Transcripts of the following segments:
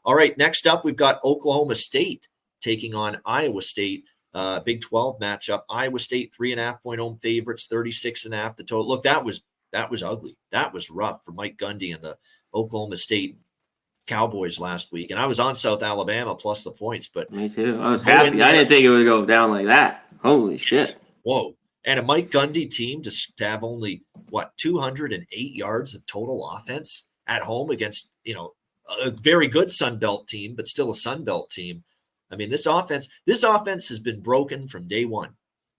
All right, next up, we've got Oklahoma State taking on Iowa State. Big 12 matchup. Iowa State 3.5-point home favorites, 36.5 the total. Look, that was ugly. That was rough for Mike Gundy and the Oklahoma State Cowboys last week. And I was on South Alabama plus the points, but me too. I was happy. I didn't think it would go down like that. Holy shit. Whoa. And a Mike Gundy team to have only 208 yards of total offense at home against, a very good Sun Belt team, but still a Sun Belt team. I mean, this offense has been broken from day one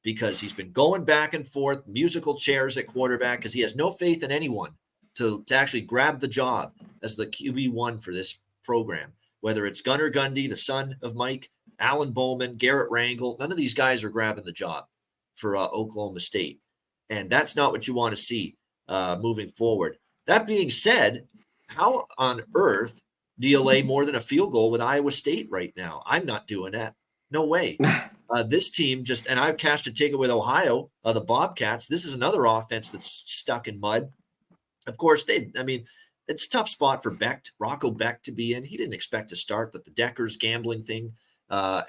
because he's been going back and forth, musical chairs at quarterback, because he has no faith in anyone to actually grab the job as the QB1 for this program. Whether it's Gunnar Gundy, the son of Mike, Alan Bowman, Garrett Rangel, none of these guys are grabbing the job for Oklahoma State. And that's not what you want to see moving forward. That being said, how on earth do you lay more than a field goal with Iowa State right now? I'm not doing that. No way. This team and I've cashed a ticket with Ohio, the Bobcats. This is another offense that's stuck in mud. Of course, it's a tough spot for Rocco Becht to be in. He didn't expect to start, but the Deckers gambling thing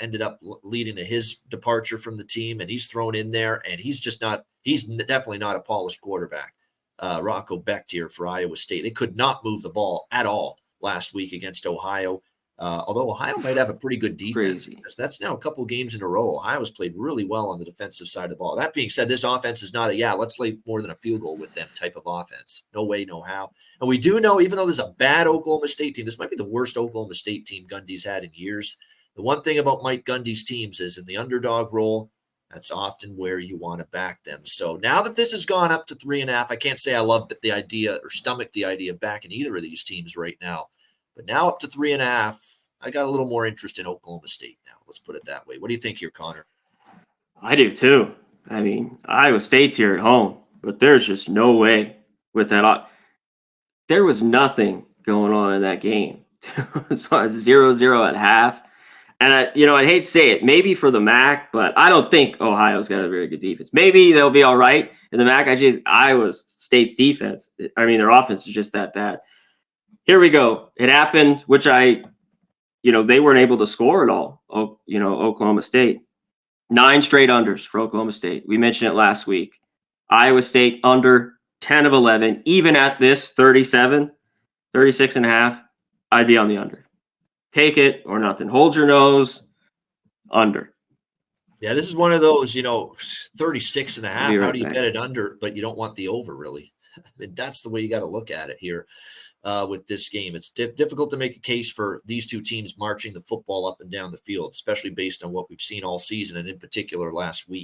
ended up leading to his departure from the team, and he's thrown in there, and he's definitely not a polished quarterback. Rocco Becht here for Iowa State. They could not move the ball at all last week against Ohio, although Ohio might have a pretty good defense. Because that's now a couple of games in a row. Ohio's played really well on the defensive side of the ball. That being said, this offense is not let's lay more than a field goal with them type of offense. No way, no how. And we do know, even though there's a bad Oklahoma State team, this might be the worst Oklahoma State team Gundy's had in years. The one thing about Mike Gundy's teams is in the underdog role, that's often where you want to back them. So now that this has gone up to 3.5, I can't say I love the idea or stomach the idea of backing either of these teams right now. But now up to 3.5, I got a little more interest in Oklahoma State now. Let's put it that way. What do you think here, Connor? I do too. I mean, Iowa State's here at home, but there's just no way with that. There was nothing going on in that game. As far as 0-0 at half. And I hate to say it, maybe for the MAC, but I don't think Ohio's got a very good defense. Maybe they'll be all right in the MAC. Iowa State's defense, their offense is just that bad. Here we go. It happened, which they weren't able to score at all. Oklahoma State. 9 straight unders for Oklahoma State. We mentioned it last week. Iowa State under 10 of 11. Even at this 36.5, I'd be on the under. Take it or nothing. Hold your nose. Under. Yeah, this is one of those, 36.5. How do you bet it under, but you don't want the over, really? That's the way you got to look at it here with this game. It's difficult to make a case for these two teams marching the football up and down the field, especially based on what we've seen all season and in particular last week.